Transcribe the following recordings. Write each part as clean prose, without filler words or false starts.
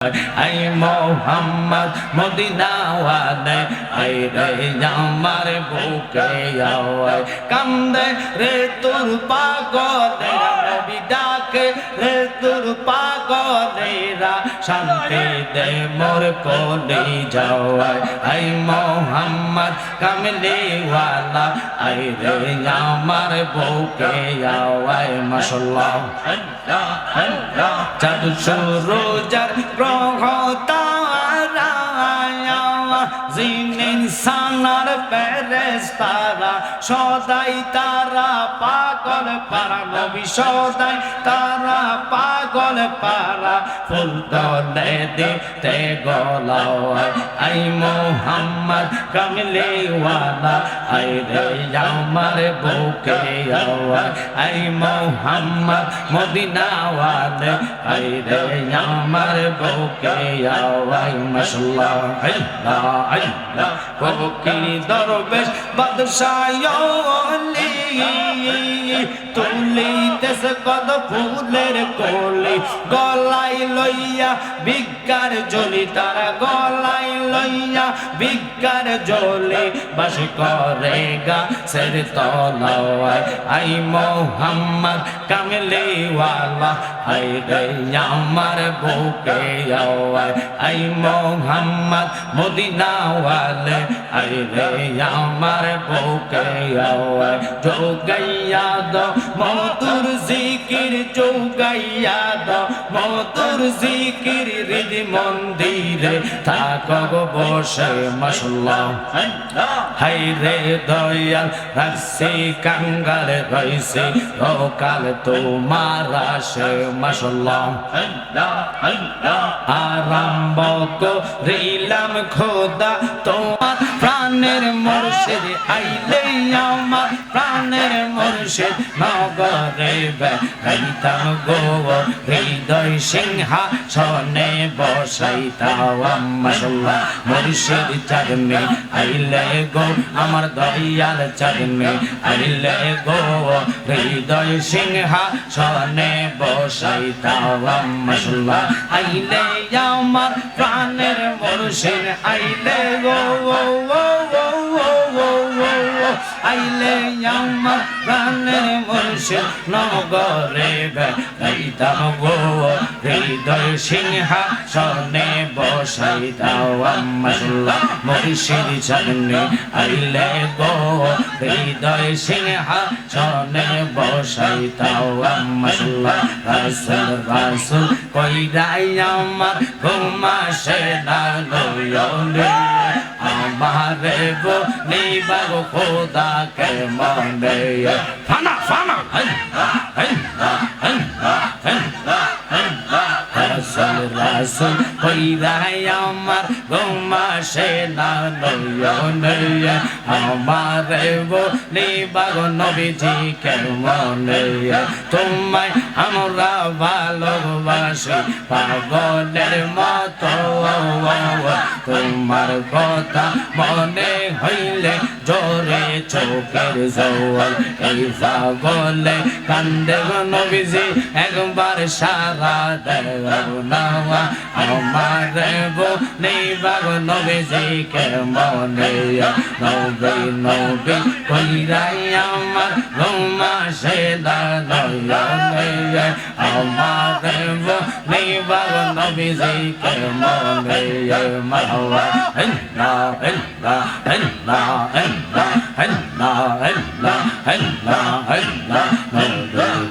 I Mohammad Medina ওয়ালে I রে আমার বুকে আওয়ায় কান্দে রে তোর পাগলেরা নবী ডাকে রে তোর পাগলেরা শান্তি দে মোর কোলে যাওয়ায় আই মোহাম্মদ কামলি ওয়ালা আই রে আমার বুকে আওয়ায় মাশাআল্লাহ আল্লাহ আল্লাহ চাঁদ সূরজার গ্রহ তারা জিন ইনসানার ফেরেশতারা সদাই তারা পাগল পারা নবী সদাই তারা পাগল পারা ফুল দলে দিতে গলায় আই মোহাম্মদ কামলি ওয়ালা আই রে আমার বুকে আওয়ায় আই মোহাম্মদ মদিনা ওয়ালে আই রে আমার বুকে আওয়ায় মাশাআল্লাহ আল্লাহ আল্লাহ ফকির দরবেশ বাদশাহ ওলি তুলিতেছ কত ফুলের কলি গলায় লইয়া বিজ্ঞার জলি তারা গলায় লইয়া বিজ্ঞার জলি বাস করে গাছের তলায় আই মোহাম্মদ কামলি ওয়ালা আই রে আমার বুকে আওয়ায় আই মোহাম্মদ মদিনা ওয়ালে আই রে আমার বুকে আওয়ায় যোগাইয়া দো মধুর জিকির যোগাইয়া দো মধুর জিকির হৃদ মন্দিরে থাকব বসে মাশাআল্লাহ হাই রে দয়াল রাখছি কাঙ্গাল রইছে কাল তোমার আসে মাশাআল্লাহ আরম্ভ করিলাম খোদা তোমার প্রাণের মুর্শিদ আইলে আমার প্রাণের মুর্শিদ নগরে বেড়াইতাম গো হৃদয় সিংহাসনে বসাইতাম মাশাআল্লাহ মুর্শিদ চাঁদনি আইলে গো আমার দয়াল চাঁদনি আইলে গো হৃদয় সিংহাসনে বসাইতাম মাশাআল্লাহ আইলে আমার প্রাণের মুর্শিদ আইলে গো আইলে আমার প্রাণের মুর্শিদ নগরে বেড়াইতাম গো হৃদয় সিংহাসনে বসাইতাম মাশাআল্লাহ মুর্শিদ চাঁদনি আইলে গো হৃদয় সিংহাসনে বসাইতাম মাশাআল্লাহ রাসূল রাসূল কইরাই আমার ঘুমাসে না নয়নে আমারে গো নিবাগ খোদা কে মনে ফানা ফানা রাসূল রাসূল কইরাই আমার ঘুমাসে না নয়নে আমারে গো নিবাগ নবীজি কে মনে তোমায় আমরা ভালোবাসি পাগলের মতো তোমার কথা মনে হইলে জোরে চোখের জল এই পাগলে কান্দে নবীজি একবার সারা দেও না আমার বনে বাগ নবীজি কে মনে নবী নবী কইরাই আমার ঘুমাসে না নয়নে আমার বনে বাগ নবীজি কে মনে মাওয়া না না না না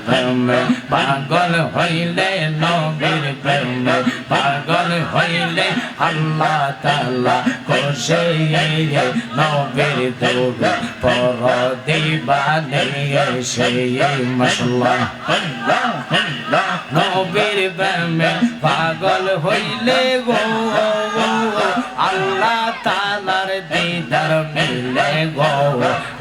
প্রেমে পাগল হইলে নবীর প্রেমে পাগল হইলে আল্লাহ তাআলা খুশি নবীর দৌড় পর দিবানে সেই মাশাআল্লাহ নবীর প্রেমে পাগল হইলে গো আল্লাহ তাআলার দিদার মিলে গো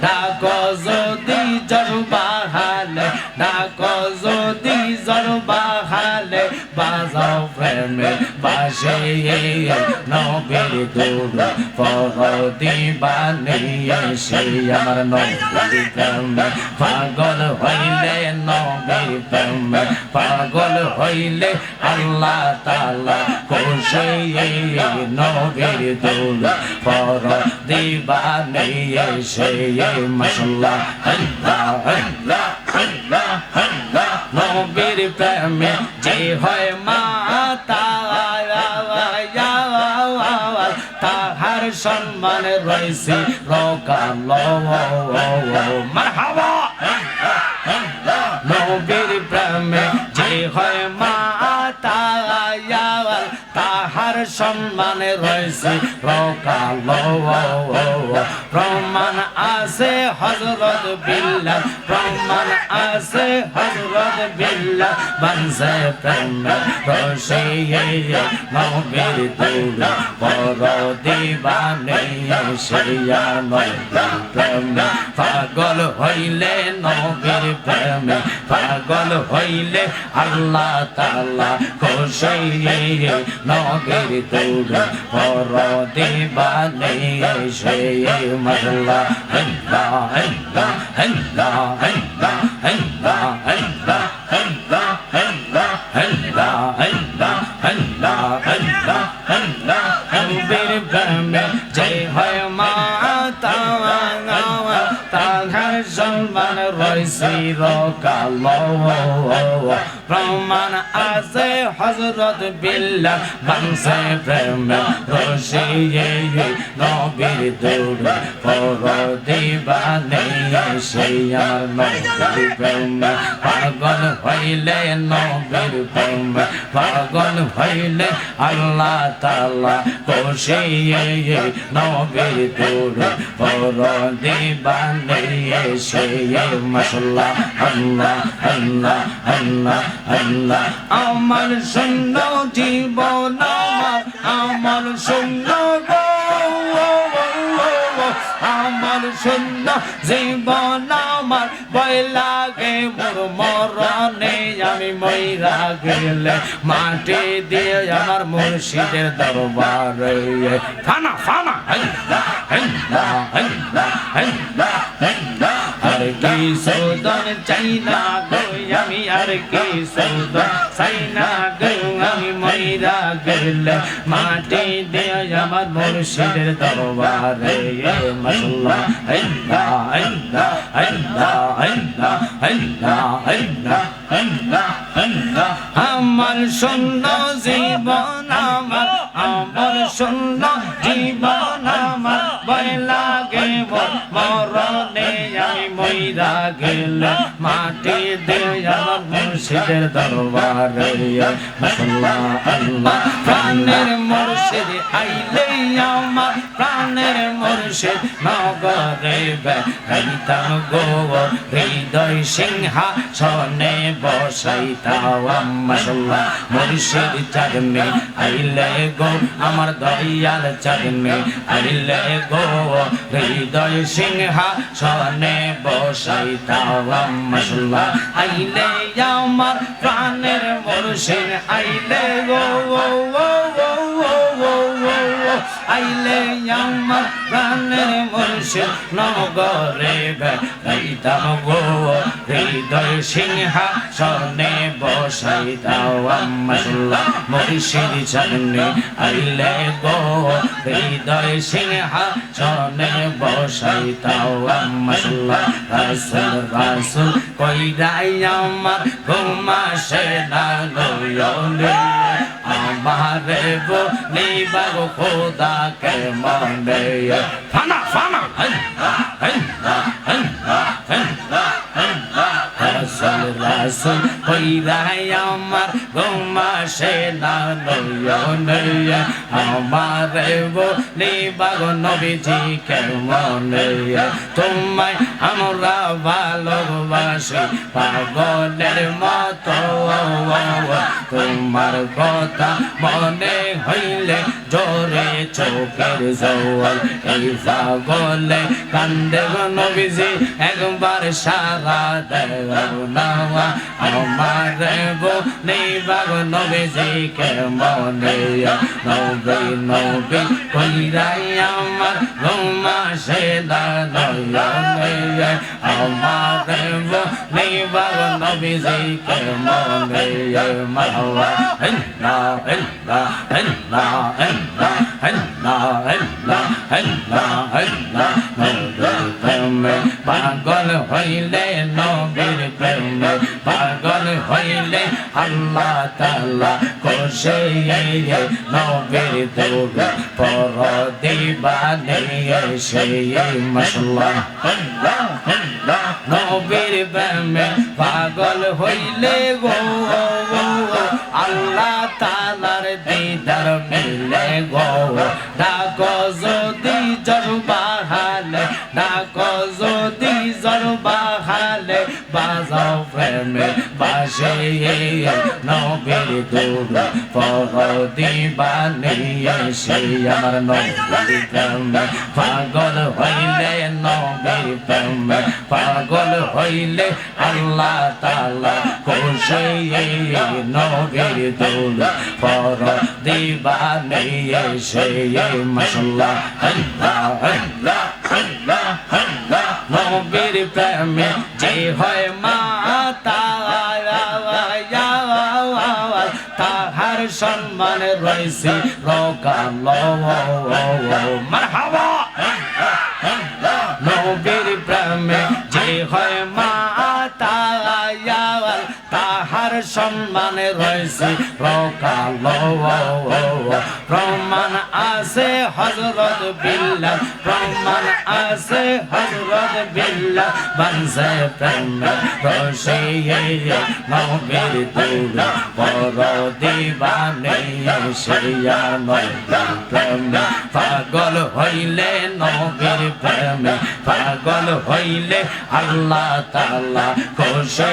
ডাকো যদি জরবাহালে ডাকো যদি জরবাহালে বাজাও প্রেমে বাসে নবীর দুরুদ পড়ো দিবানে এসে আমার নবীর প্রেমে পাগল হইলে নবীর প্রেমে পাগল হইলে আল্লাহ তাআলা খুশি নবীর দুরুদ পড়ো দিবানে এসে মাশাআল্লাহ আল্লাহ আল্লাহ আল্লাহ আল্লাহ নবীর প্রেমে যে হয় মাতা তাহার সম্মান রয়েছে রকাল মারহাবা নবীর প্রেমে যে হয় মাতা তাহার সম্মান রয়েছে রকাল প্রমাণ আছে হযরত বিল্লাহ প্রমাণ আছে হযরত বিল্লাহ বানসে প্রেমে রশি নবীর দুরুদ পড়ো দিবানে এসে নবীর প্রেমে পাগল হইলে নবীর প্রেমে পাগল হইলে আল্লাহ তাআলা খুশি নবীর দুরুদ পড়ো দিবানে এসে মাশাআল্লাহ আল্লাহ আল্লাহ আল্লাহ আল্লাহ আল্লাহ আল্লাহ আল্লাহ আল্লাহ আল্লাহ আল্লাহ আল্লাহ আল্লাহ আল্লাহ নবীর প্রেমে যে হয় মাতা তাহার সম্মান রয়েছে রকাল প্রমাণ আছে হযরত বিল্লাহ বানসে প্রেমে রশি নবীর দুরুদ পড়ো দিবানে এসে আমার নবীর প্রেমে পাগল হইলে নবীর প্রেমে পাগল হইলে আল্লাহ তাআলা খুশি নবীর দুরুদ পড়ো দিবানে এসে মাশাআল্লাহ আল্লাহ আল্লাহ আল্লাহ আল্লাহ আমার শূন্য জীবন আমার শূন্য আমার শূন্য জীবন আমার ভয় লাগে মোর মরণে আমি মইরা গেলে মাটি দিয়ে আমার মুর্শিদের দরবারে ফানা ফানা আর কি সৌদন চাই না গো আমি আর কি সৌদন চাই না গো আমি মইরা গেলে মাটি দিয়ে আমার মুর্শিদের দরবারে মাশাআল্লাহ আল্লাহ আল্লাহ আল্লাহ আল্লাহ আল্লাহ আল্লাহ আল্লাহ আল্লাহ আমার শূন্য জীবন আমার শূন্য জীবন আমার ভয় লাগে মরণে আমি মইরা গেলে মাটি দিয়ে আমার মুর্শিদের দরবারে মাশাআল্লাহ আল্লাহ প্রাণের মুর্শিদ আইলে আমার প্রাণের মুর্শিদ নগরে বেড়াইতাম গো হৃদয় সিংহাসনে বসাইতাম মাশাআল্লাহ মুর্শিদ চাঁদনি আইলে গো আমার দয়াল চাঁদনি আইলে গো হৃদয় সিংহাসনে বসাইতাম মাশাআল্লাহ আইলে আমার প্রাণের মুর্শিদ আইলে গো আইলে আমার প্রাণের মুর্শিদ নগরে বেড়াইতাম গো হৃদয় সিংহাসনে বসাইতাম মাশাআল্লাহ মুর্শিদ চাঁদনি আইলে গো হৃদয় সিংহাসনে বসাইতাম মাশাআল্লাহ রাসূল রাসূল কইরাই আমার ঘুমাসে না নয়নে আমারে বলিবা গো খোদাকে মনে ফানা ফানা রাসূল রাসূল কইরাই আমার ঘুমাসে না নয়নে আমারে বলিবা গো নবীজিকে মনে তোমায় আমরা ভালোবাসি পাগলের মতো তোমার কথা মনে হইলে জোরে চোখের জল এই পাগলে কান্দে গো নবীজি একবার সারা দেও না আমার বলে বাগো নবীজি কেমনে নবী নবী কইরাই আমার ঘুমা সে না নয়নে আমার বলে বাগো নবীজি কেমনে মাওয়া না না না না নবীর প্রেমে পাগল হইলে নবীর প্রেমে পাগল হইলে আল্লাহ তাআলা খুশি নবীর দৌড় পর দিবানে সেই মাশাআল্লাহ নবীর প্রেমে পাগল হইলে গো আল্লাহ তাআলার দিদার মিলে গো ডাকো যদি জরবাহালে ডাকো যদি জরবাহালে বাজাও প্রেমে বাসে নবীর দৌড় পর দিবানে সেই আমার নবীর প্রেমে পাগল হইলে নবীর প্রেমে পাগল হইলে আল্লাহ তাআলা খুশি নবীর দৌড় পর দিবানে সেই মাশাআল্লাহ নবীর প্রেমে যে হয় মাতা তাহার সম্মান রয়েছে রকাল মারহাবা নবীর প্রেমে যে হয় মাতা তাহার সম্মানে রয়েছে রকাল প্রমাণ আছে হযরত বিল্লাল প্রমাণ আছে হযরত বিল্লাল বানসে প্রেমে রশি নবীর দৌড় পর দিবানে সেই নবীর প্রেমে পাগল হইলে নবীর প্রেমে পাগল হইলে আল্লাহ তাআলা খুশি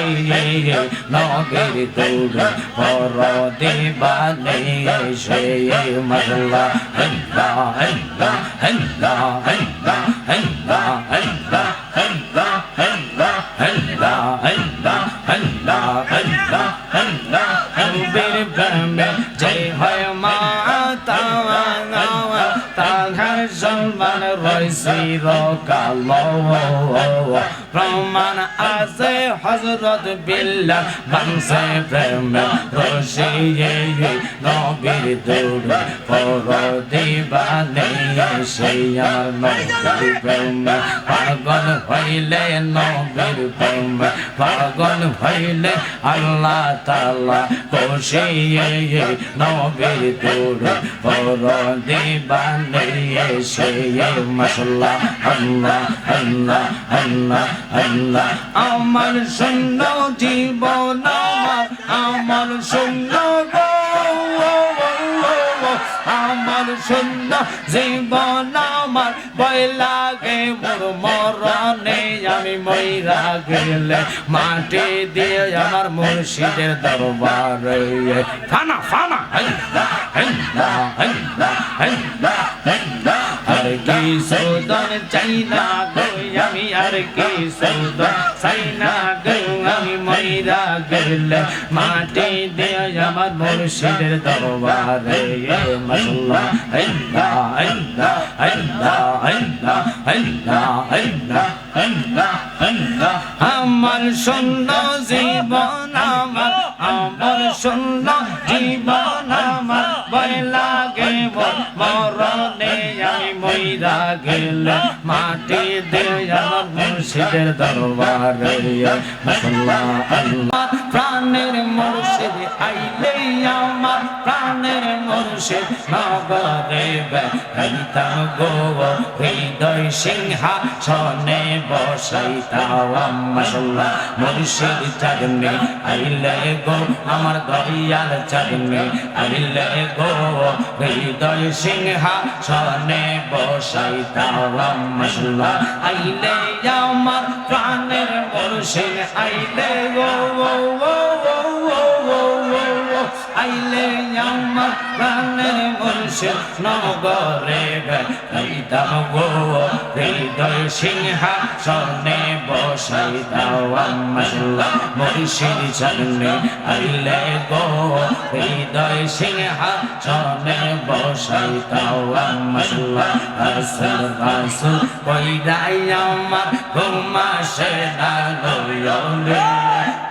নবীর দৌড় পর দিবানে সেই মাশাআল্লাহ আল্লাহ আল্লাহ আল্লাহ আল্লাহ আল্লাহ আল্লাহ আল্লাহ আল্লাহ আল্লাহ আল্লাহ আল্লাহ আল্লাহ আল্লাহ নবীর প্রেমে যে হয় মাতা তাহার সম্মান রয়েছে রকাল প্রমাণ আছে হযরত বিল্লাল বানসে প্রেমে রশি নবীর দৌড় পর দিবানে সেই নবীর প্রেমে পাগল হইলে নবীর প্রেমে পাগল হইলে আল্লাহ তাআলা খুশি নবীর দৌড় পর দিবানে সেই মাশাআল্লাহ আল্লাহ আল্লাহ আল্লাহ আল্লাহ আমার শূন্য জীবন আমার শূন্য আমার শূন্য জীবন আমার ভয় লাগে মোর মরণে আমি মইরা গেলে মাটি দিয়ে আমার মুর্শিদের দরবারে ফানা ফানা আর কি সৌদন চাই না গো আমি আর কি সৌদন চাই না গো আমি মইরা গেলে মাটি দিয়ে আমার মুর্শিদের দরবারে মাশাআল্লাহ আল্লাহ আল্লাহ আল্লাহ আল্লাহ আল্লাহ আল্লাহ আল্লাহ আল্লাহ আমার শূন্য জীবন আমার শূন্য জীবন আমার ভয় লাগে মরণে আমি মইরা গেলে মাটি দিয়ে আমার মুর্শিদের দরবারে মাশাআল্লাহ আল্লাহ প্রাণের মুর্শিদ আইলে আমার প্রাণের মুর্শিদ নগরে বেড়াইতাম গো হৃদয় সিংহাসনে বসাইতাম মাশাআল্লাহ মুর্শিদ চাঁদনি আইলে গো আমার দয়াল চাঁদনি আইলে গো হৃদয় সিংহাসনে বসাইতাম মাশাআল্লাহ আইলে আমার প্রাণের মুর্শিদ আইলে গো আইলে আমার প্রাণের মুর্শিদ নগরে গাইতাম গো হৃদয় সিংহাসনে বসাই দাও আল্লাহ মুর্শিদ চরণে আইলে গো হৃদয় সিংহাসনে বসাই দাও আল্লাহ রাসূল রাসূল কইরাই আমার ঘুমাসে না নয়নে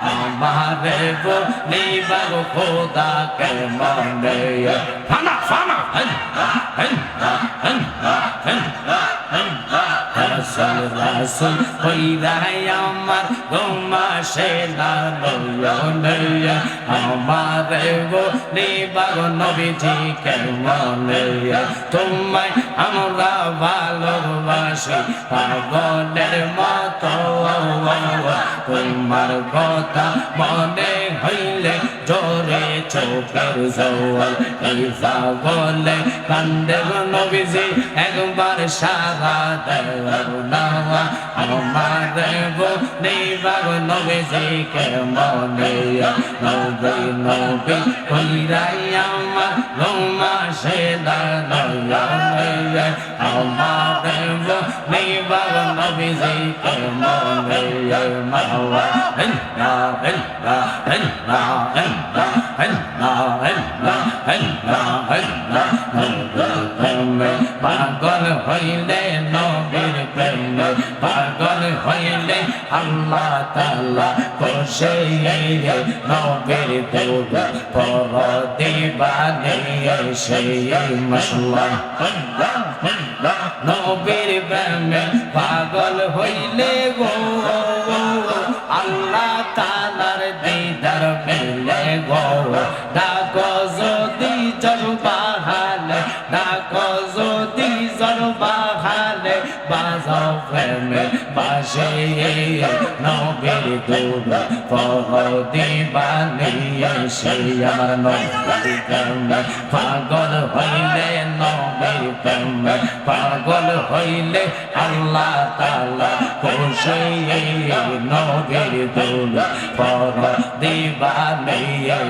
আমারে গো নিবার খোদা কে মনে ফানা ফানা রাসূল রাসূল কইরাই আমার ঘুমাসে না নয়নে আমারে গো নিবার নবীজি কে মনে তোমায় আমরা ভালোবাসি পাগলের মতো তোমার কথা মনে হইলে জোরে চোখের জল এই পাগলে কান্দে নবীজি একবার সারা দেও না আমার গো নিবার নবীজি কে মনে নবী নবী কইরাই আমার ঘুমাসে না নয়নে আমার গো নিবার নবীজি কে মনে মাওয়া না না না পাগল হইলে নবীর প্রেমে পাগল হইলে আল্লাহ তাআলা খুশি নবীর দুধ পর দিবানে সেই মাশাআল্লাহ নবীর প্রেমে পাগল হইলে গো আল্লাহ তাআলার দিদার পেলে গো ডাকো যদি জরবাহালে ডাকো যদি জরবাহালে বাজাও প্রেমে বাসে নবীর দুধ পর দিবানে সেই আমার নবীর প্রেমে পাগল হইলে নবীর প্রেমে পাগল হইলে আল্লাহ তাআলা খুশি নবীর দুধ পর দিবানে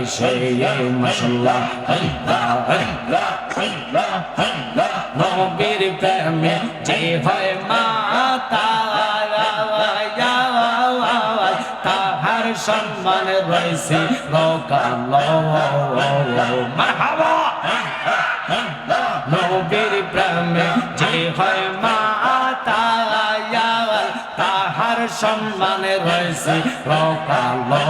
সেই মাশাআল্লাহ নবীর প্রেমে যে হয় মাতা তাহার সম্মান রয়েছে লোকালো মারহাবা নবীর প্রেমে যে হয় মাতা তাহার সম্মান রয়েছে লোকালো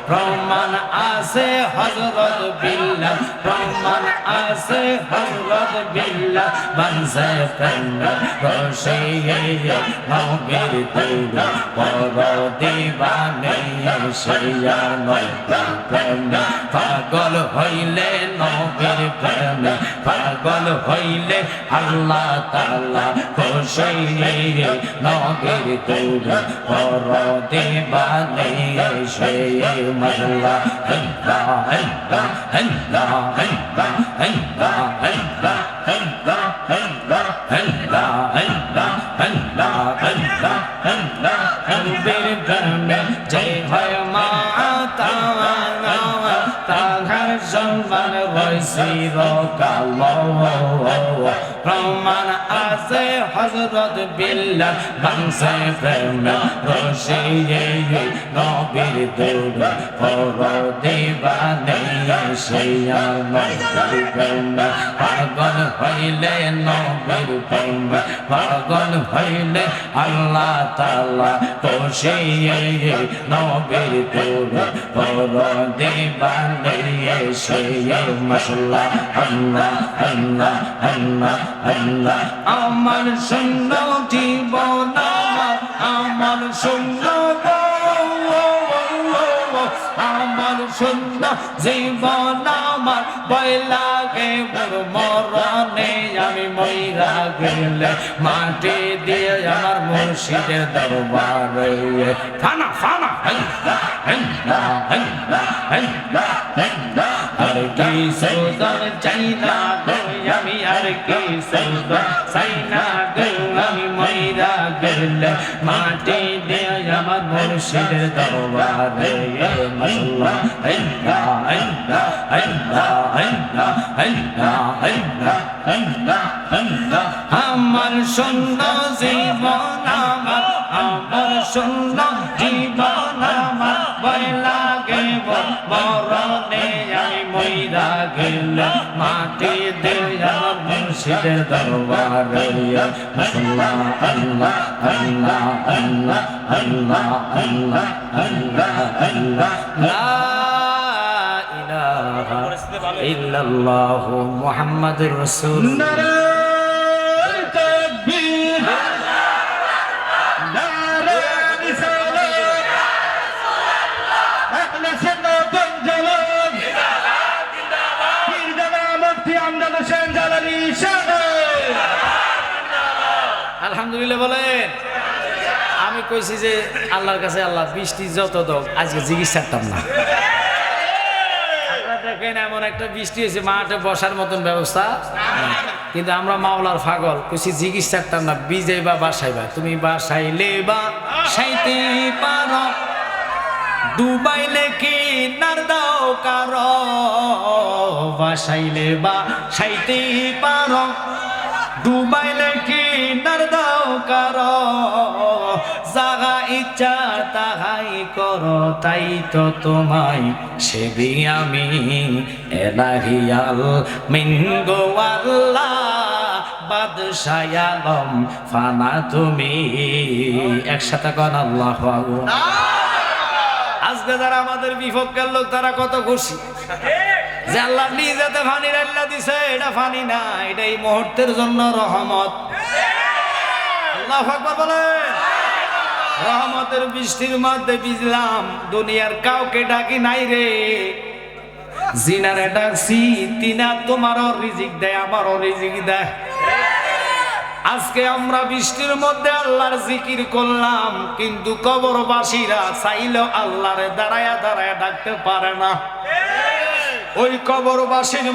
প্রমাণ আছে হযরত বিল্লাহ প্রমাণ আছে হযরত বিল্লাহ বানসে প্রেম রশি নবীর দুধ পর দিবানে সেইয়া নবীর প্রেম পাগল হইলে নবীর প্রেম পাগল হইলে আল্লাহ তাআলা খুশি নবীর দুধ পর দিবানে সেই মাশাআল্লাহ যে হয় মাতা তাহার সম্মান রয়েছে লোকালো প্রমাণ আছে হযরত বিল্লাহ বানসে প্রেম রশি নবীর দুধ পর দিবানে সেইয়া নবীর প্রেম পাগল হইলে নবীর প্রেম পাগল হইলে আল্লাহ তাআলা খুশি নবীর দুধ পর দিবানে সেই মাশাআল্লাহ আল্লাহ আল্লাহ আল্লাহ আল্লাহ আমার শূন্য জীবন আমার শূন্য আমার শূন্য জীবন আমার ভয় লাগে মোর মরণে আমি মইরা গেলে মাটি দিয়ে আমার মুর্শিদের দরবারে ফানা ফানা আর কি সৌদর চাই না গো আমি আর কি সৌদর চাই না গো আমি মইরা গেলে মাটি দিয়ে আমার মুর্শিদের দরবারে মাশাআল্লাহ আল্লাহ আল্লাহ আল্লাহ আল্লাহ আল্লাহ আল্লাহ আল্লাহ আল্লাহ আমার সুন্দর জীবন আমার সুন্দর জীবন আমার ভয় লাগে মরণে আমি মইরা গেলে মাটি দিয়ে আমার মুর্শিদের দরবারে মাশাআল্লাহ আল্লাহ আল্লাহ আল্লাহ আল্লাহ আল্লাহ আল্লাহ আল্লাহ লা ইলাহা ইল্লাল্লাহু মুহাম্মাদুর রাসূলুল্লাহ নারে তাকবীর নারে রিসালাত আহলে সুন্নাত ওয়াল জামাত জিন্দাবাদ জিন্দাবাদ পীর জানা মুফতি আমজাদ হোসেন জালালী আলহামদুলিল্লাহ বলেন। আমি কইছি যে আল্লাহর কাছে আল্লাহ বৃষ্টি যত দাও আজকে জিজ্ঞেস করতাম না। আপনারা দেখেন এমন একটা বৃষ্টি হয়েছে মাঠে বসার মতন ব্যবস্থা, কিন্তু আমরা মাওলার পাগল কইছি জিজ্ঞেস করতাম না বিজয় বা বাসাইবা তুমি বাসাইলে বা সাইতে পারো ডুবাইলে কি নার দাও কারো বাসাইলে বা সাইতে পারো ডুবাইলে কি নার দাও কারো জাগা ইচ্ছা তাহাই করো তাই তো তোমায় সেবি আমি এলাহিয়াল মিনগো আল্লাহ বাদশাহ আলম ফানা তুমি একসাথে কোন আল্লাহু আকবার। আজকে যারা আমাদের বিপক্ষের লোক তারা কত খুশি যে আল্লাহ নিজেতে ফানি আল্লাহ দিছে, এটা ফানি না, এটা এই মুহূর্তের জন্য রহমত। আল্লাহু আকবার বলেন। রহমতের বৃষ্টির মধ্যে ভিজলাম, দুনিয়ার কাউকে ডাকি নাই রে, জিনারে ডাকছি তিনা তোমারও রিজিক দেয় আমারও রিজিক দেয়। আজকে আমরা বৃষ্টির মধ্যে আল্লাহর জিকির করলাম, কিন্তু কবরবাসীরা চাইলেও আল্লাহরে দাঁড়ায়া দাঁড়ায়া ডাকতে পারে না। ওই কবরবাসীর